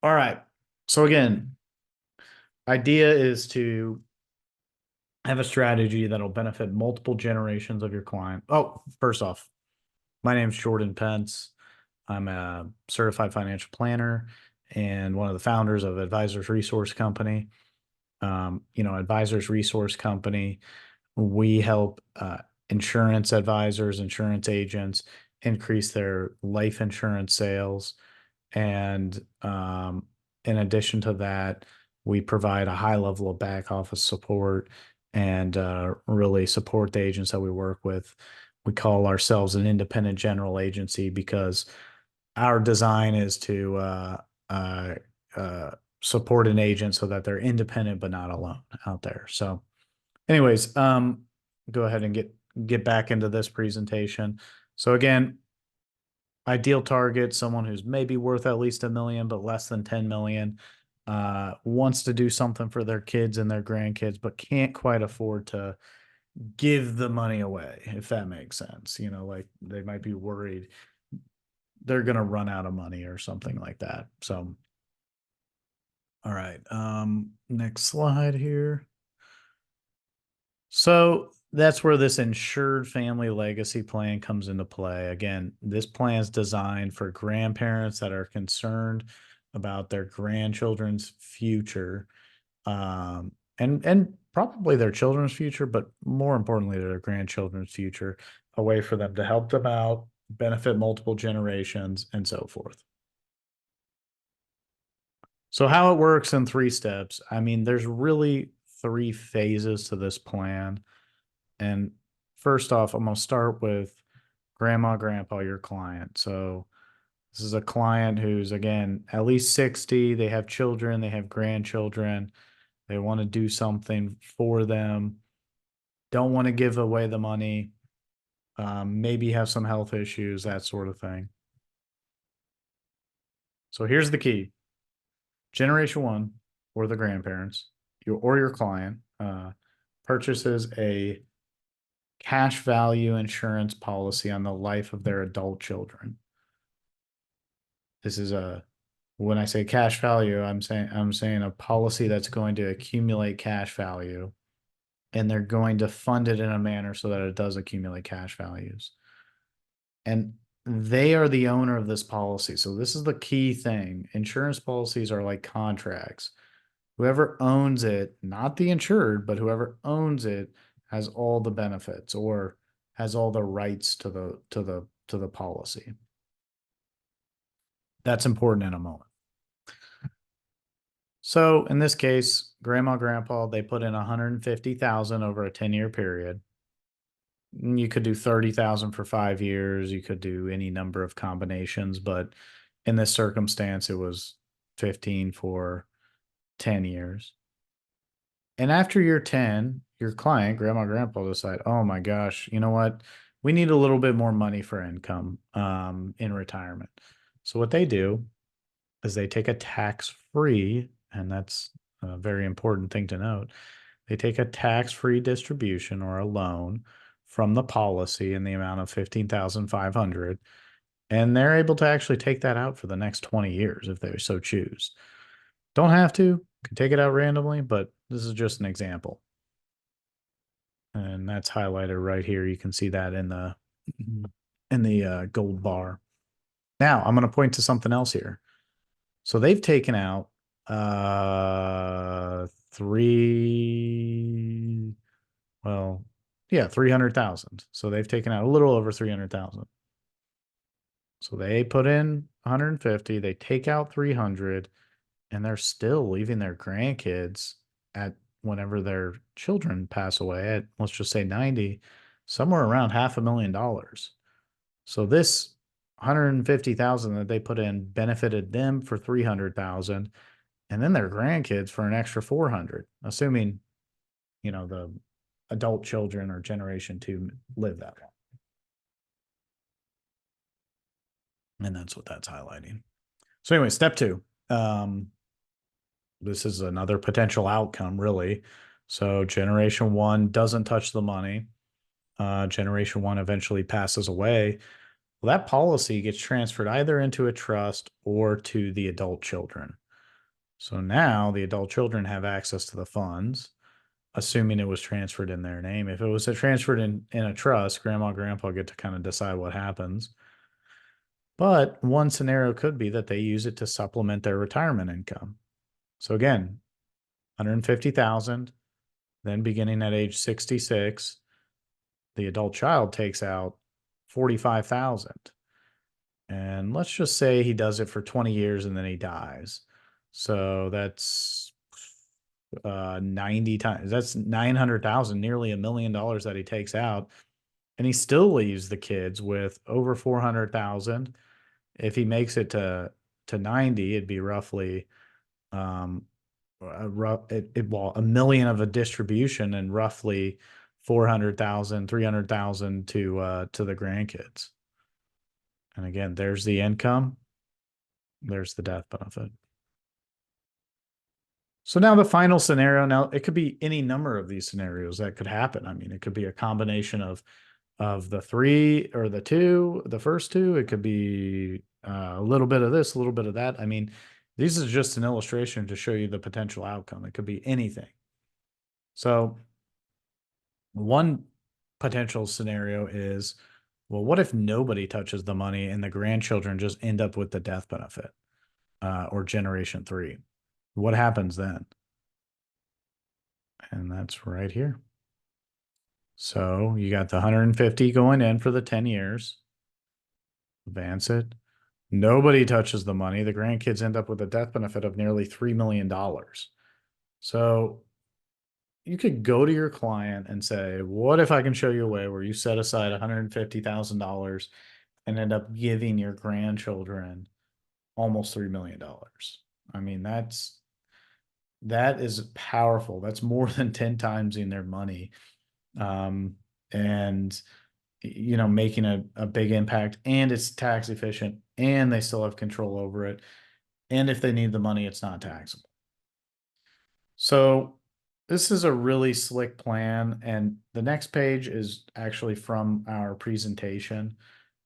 All right. So again, idea is to have a strategy that'll benefit multiple generations of your client. Oh, first off, my name's Jordan Pence. I'm a certified financial planner and one of the founders of Advisors Resource Company. Advisors Resource Company, we help insurance advisors, insurance agents increase their life insurance sales. And in addition to that, we provide a high level of back office support and really support the agents that we work with. We call ourselves an independent general agency because our design is to uh, uh, support an agent so that they're independent but not alone out there. So, anyways, go ahead and get back into this presentation. So again, ideal target, someone who's maybe worth at least 1 million, but less than 10 million, wants to do something for their kids and their grandkids, but can't quite afford to give the money away, if that makes sense. Like they might be worried they're going to run out of money or something like that. So, all right. Next slide here. So that's where this insured family legacy plan comes into play. Again, this plan is designed for grandparents that are concerned about their grandchildren's future, and probably their children's future, but more importantly, their grandchildren's future, a way for them to help them out, benefit multiple generations, and so forth. So how it works in 3 steps. I mean, there's really 3 phases to this plan. And first off, I'm going to start with grandma, grandpa, your client. So this is a client who's, again, at least 60. They have children, they have grandchildren. They want to do something for them, don't want to give away the money, maybe have some health issues, that sort of thing. So here's the key. Generation one, or the grandparents, your client, purchases a cash value insurance policy on the life of their adult children. This is when I say cash value, I'm saying a policy that's going to accumulate cash value, and they're going to fund it in a manner so that it does accumulate cash values. And they are the owner of this policy. So this is the key thing. Insurance policies are like contracts. Whoever owns it, not the insured, but whoever owns it has all the benefits or has all the rights to the policy. That's important in a moment. So in this case, grandma, grandpa, they put in 150,000 over a 10-year period. You could do 30,000 for 5 years. You could do any number of combinations, but in this circumstance, it was 15 for 10 years. And after year 10, your client, grandma, grandpa, decide, oh my gosh, you know what? We need a little bit more money for income in retirement. So what they do is they take a tax-free, and that's a very important thing to note. They take a tax-free distribution or a loan from the policy in the amount of 15,500, and they're able to actually take that out for the next 20 years if they so choose. Don't have to, can take it out randomly, but this is just an example. And that's highlighted right here. You can see that in the gold bar. Now I'm going to point to something else here. So they've taken out three, well, yeah, 300,000. So they've taken out a little over 300,000. So they put in 150, they take out 300, and they're still leaving their grandkids at whenever their children pass away at, let's just say 90, somewhere around $500,000. So this 150,000 that they put in benefited them for 300,000, and then their grandkids for an extra 400, assuming, the adult children or generation two live that long. And that's what that's highlighting. So anyway, step two. This is another potential outcome, really. So generation one doesn't touch the money. Generation one eventually passes away. Well, that policy gets transferred either into a trust or to the adult children. So now the adult children have access to the funds, assuming it was transferred in their name. If it was transferred in a trust, grandma and grandpa get to kind of decide what happens. But one scenario could be that they use it to supplement their retirement income. So again, 150,000, then beginning at age 66, the adult child takes out 45,000. And let's just say he does it for 20 years and then he dies. So that's 90 times, that's 900,000, nearly $1 million that he takes out. And he still leaves the kids with over 400,000. If he makes it to 90, it'd be roughly a million of a distribution and roughly 400,000, 300,000 to the grandkids. And again, there's the income, there's the death benefit. So now the final scenario, now it could be any number of these scenarios that could happen. I mean, it could be a combination of the three or the two, the first two. It could be a little bit of this, a little bit of that. I mean, this is just an illustration to show you the potential outcome. It could be anything. So one potential scenario is, well, what if nobody touches the money and the grandchildren just end up with the death benefit or generation three? What happens then? And that's right here. So you got the 150 going in for the 10 years. Advance it. Nobody touches the money. The grandkids end up with a death benefit of nearly $3 million. So you could go to your client and say, what if I can show you a way where you set aside $150,000 and end up giving your grandchildren almost $3 million? I mean, that is powerful. That's more than 10 times in their money. And making a big impact, and it's tax efficient, and they still have control over it. And if they need the money, it's not taxable. So this is a really slick plan. And the next page is actually from our presentation.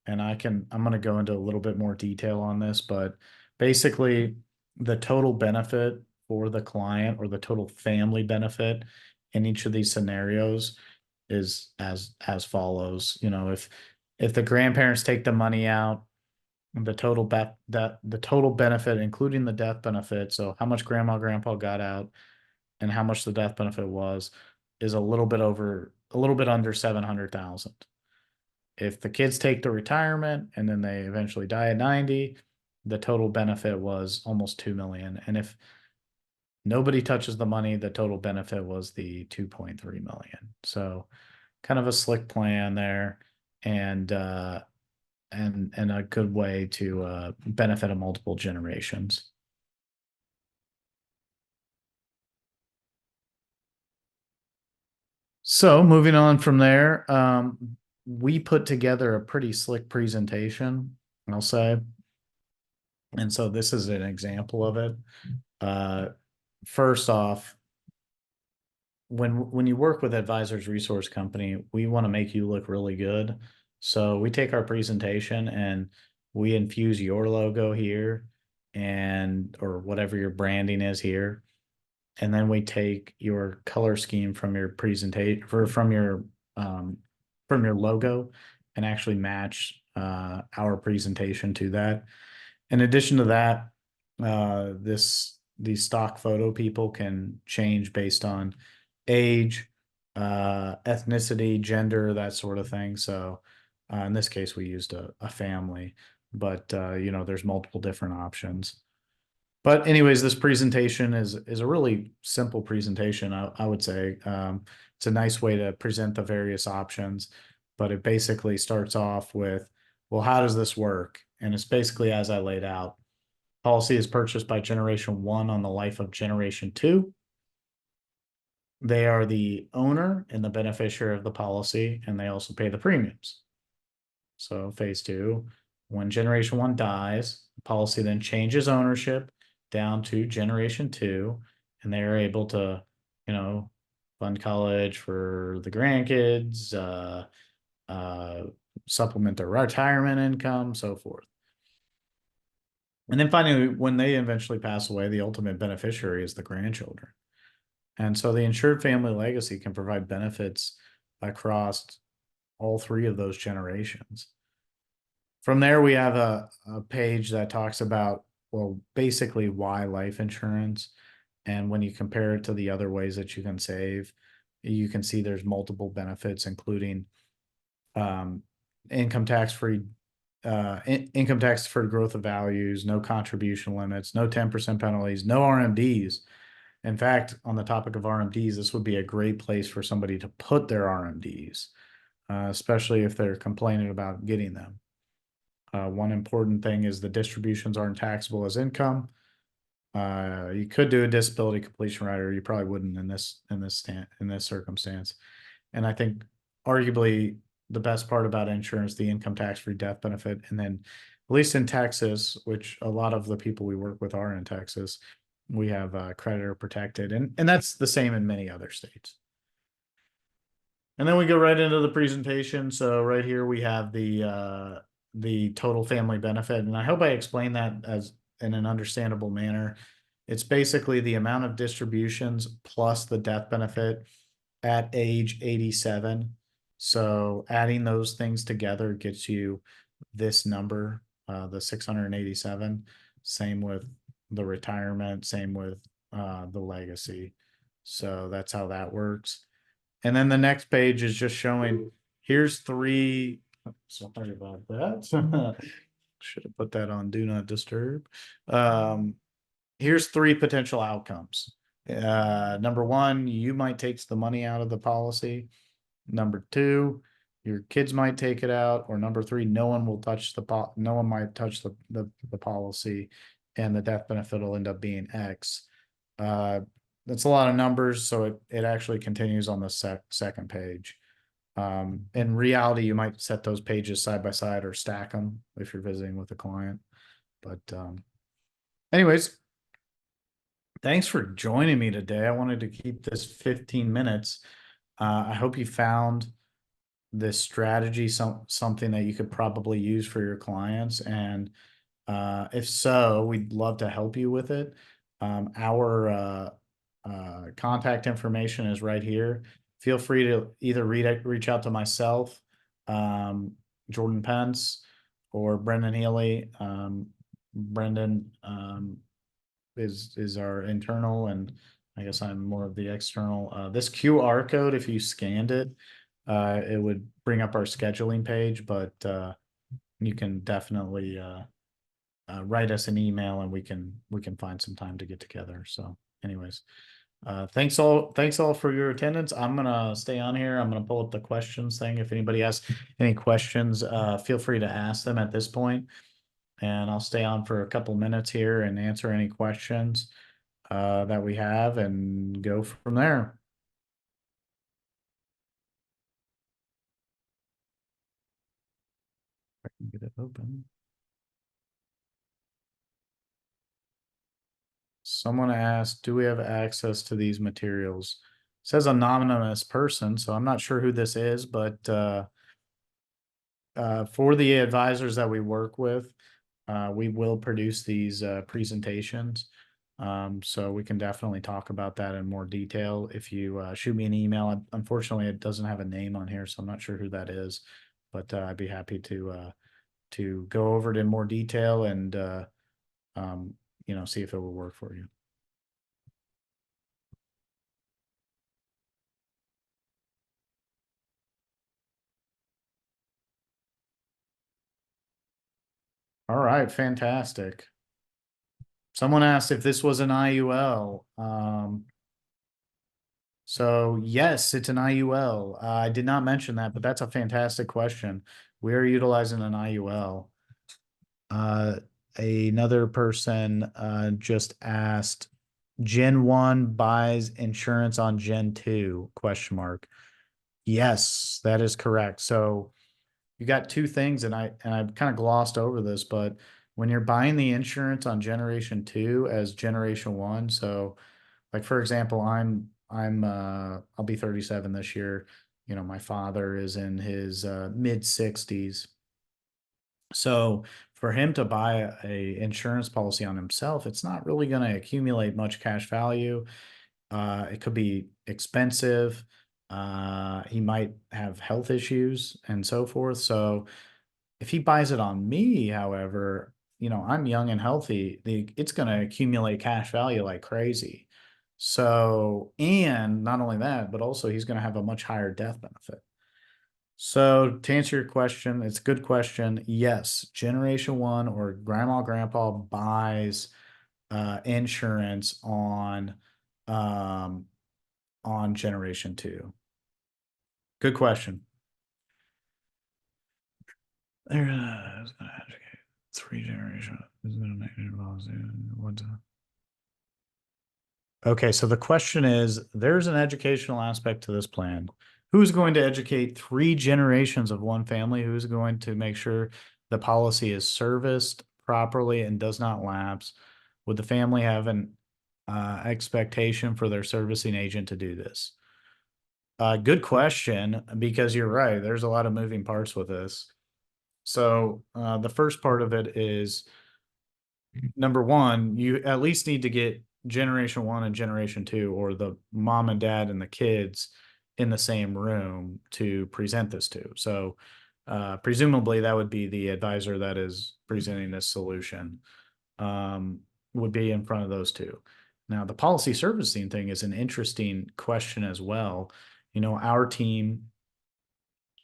And I'm going to go into a little bit more detail on this, but basically the total benefit for the client, or the total family benefit in each of these scenarios, is as follows. If the grandparents take the money out, the total the total benefit, including the death benefit, so how much grandma grandpa got out and how much the death benefit was, is a little bit under 700,000. If the kids take the retirement and then they eventually die at 90, the total benefit was almost 2 million. And if nobody touches the money, the total benefit was the 2.3 million. So kind of a slick plan there, and a good way to benefit of multiple generations. So moving on from there, we put together a pretty slick presentation, I'll say. And so this is an example of it. First off, when you work with Advisors Resource Company, we want to make you look really good. So we take our presentation and we infuse your logo here, or whatever your branding is here. And then we take your color scheme from your presentation, from your logo, and actually match our presentation to that. In addition to that, these stock photo people can change based on age, ethnicity, gender, that sort of thing. So in this case, we used a family, but there's multiple different options. But anyways, this presentation is a really simple presentation, I would say. It's a nice way to present the various options, but it basically starts off with, well, how does this work? And it's basically as I laid out. Policy is purchased by generation one on the life of generation two. They are the owner and the beneficiary of the policy, and they also pay the premiums. So phase two, when generation one dies, the policy then changes ownership down to generation two, and they're able to, fund college for the grandkids, uh, supplement their retirement income, so forth. And then finally, when they eventually pass away, the ultimate beneficiary is the grandchildren. And so the insured family legacy can provide benefits across all three of those generations. From there, we have a page that talks about, well, basically why life insurance. And when you compare it to the other ways that you can save, you can see there's multiple benefits, including um, income tax free income tax for growth of values, no contribution limits, no 10% penalties, no RMDs. In fact, on the topic of RMDs, this would be a great place for somebody to put their RMDs, especially if they're complaining about getting them. One important thing is the distributions aren't taxable as income. You could do a disability completion rider. You probably wouldn't in this circumstance. And I think arguably the best part about insurance, the income tax free death benefit, and then at least in Texas, which a lot of the people we work with are in Texas, we have creditor protected, and that's the same in many other states. And then we go right into the presentation. So right here we have the total family benefit, and I hope I explained that as in an understandable manner. It's basically the amount of distributions plus the death benefit at age 87. So adding those things together gets you this number, the 687. Same with the retirement, same with the legacy. So that's how that works. And then the next page is just showing, here's three, sorry about that. Should have put that on do not disturb. Here's three potential outcomes. Number one, you might take the money out of the policy. Number two, your kids might take it out. Or number three, no one will touch no one might touch the policy, and the death benefit will end up being X. That's a lot of numbers, so it actually continues on the second page. In reality, you might set those pages side by side or stack them if you're visiting with a client. But anyways, thanks for joining me today. I wanted to keep this 15 minutes. I hope you found this strategy something that you could probably use for your clients. And if so, we'd love to help you with it. Our contact information is right here. Feel free to either reach out to myself, Jordan Pence, or Brendan Healy. Brendan is our internal, and I guess I'm more of the external. This QR code, if you scanned it, it would bring up our scheduling page, but you can definitely write us an email, and we can find some time to get together. So anyways, thanks all for your attendance. I'm gonna stay on here. I'm gonna pull up the questions thing. If anybody has any questions, feel free to ask them at this point, and I'll stay on for a couple minutes here and answer any questions that we have and go from there. I can get it open. Someone asked, do we have access to these materials? It says anonymous person, so I'm not sure who this is, but for the advisors that we work with, we will produce these presentations. So we can definitely talk about that in more detail. If you shoot me an email, unfortunately, it doesn't have a name on here, so I'm not sure who that is, but I'd be happy to go over it in more detail and see if it will work for you. All right, fantastic. Someone asked if this was an IUL. So yes, it's an IUL. I did not mention that, but that's a fantastic question. We are utilizing an IUL. Another person just asked, Gen 1 buys insurance on Gen 2, question mark. Yes, that is correct. So you got two things, and I've kind of glossed over this, but when you're buying the insurance on generation 2 as generation 1, so like for example, I'll be 37 this year. My father is in his mid 60s. So for him to buy a insurance policy on himself, it's not really going to accumulate much cash value. It could be expensive. He might have health issues and so forth. So if he buys it on me, however, I'm young and healthy, it's going to accumulate cash value like crazy. So, and not only that, but also he's going to have a much higher death benefit. So to answer your question, it's a good question. Yes, generation one or grandma, grandpa buys insurance um, on generation two. Good question. There's gonna educate three generations. Okay, so the question is, there's an educational aspect to this plan. Who's going to educate three generations of one family? Who's going to make sure the policy is serviced properly and does not lapse? Would the family have an expectation for their servicing agent to do this? Good question, because you're right. There's a lot of moving parts with this. So the first part of it is, number one, you at least need to get generation one and generation two, or the mom and dad and the kids in the same room to present this to. So presumably that would be the advisor that is presenting this solution, would be in front of those two. Now, the policy servicing thing is an interesting question as well. Our team,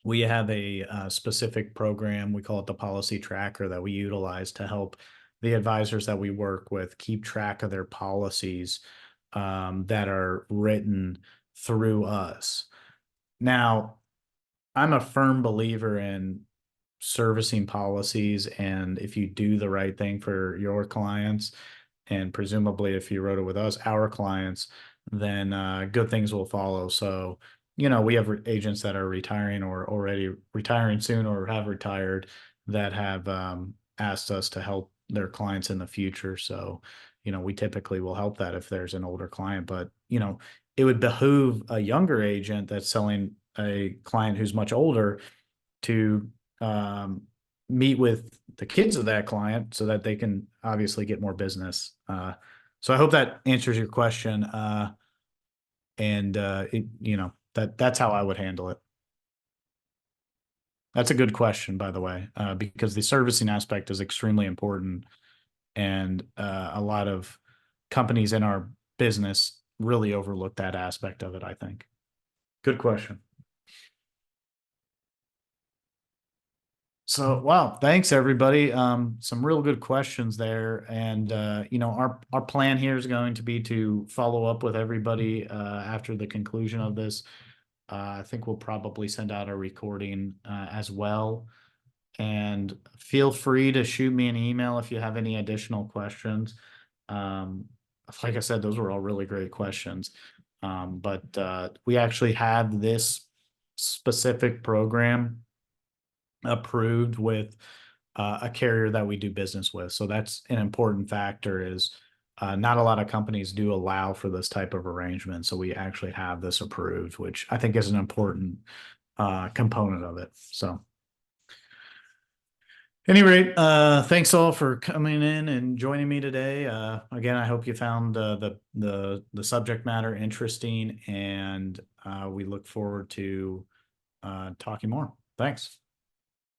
we have a specific program. We call it the policy tracker that we utilize to help the advisors that we work with keep track of their policies that are written through us. Now, I'm a firm believer in servicing policies, and if you do the right thing for your clients, and presumably if you wrote it with us, our clients, then good things will follow. So, we have agents that are retiring or already retiring soon or have retired that have asked us to help their clients in the future. So, we typically will help that if there's an older client, but, it would behoove a younger agent that's selling a client who's much older to meet with the kids of that client so that they can obviously get more business. So I hope that answers your question. And that's how I would handle it. That's a good question, by the way, because the servicing aspect is extremely important, and a lot of companies in our business really overlook that aspect of it, I think. Good question. So, wow, thanks everybody. Some real good questions there. And our plan here is going to be to follow up with everybody after the conclusion of this. I think we'll probably send out a recording as well. And feel free to shoot me an email if you have any additional questions. Um, like I said, those were all really great questions. But we actually had this specific program approved with a carrier that we do business with. So that's an important factor, is not a lot of companies do allow for this type of arrangement. So we actually have this approved, which I think is an important component of it. So any rate, thanks all for coming in and joining me today. Again, I hope you found the subject matter interesting, and we look forward to talking more. Thanks.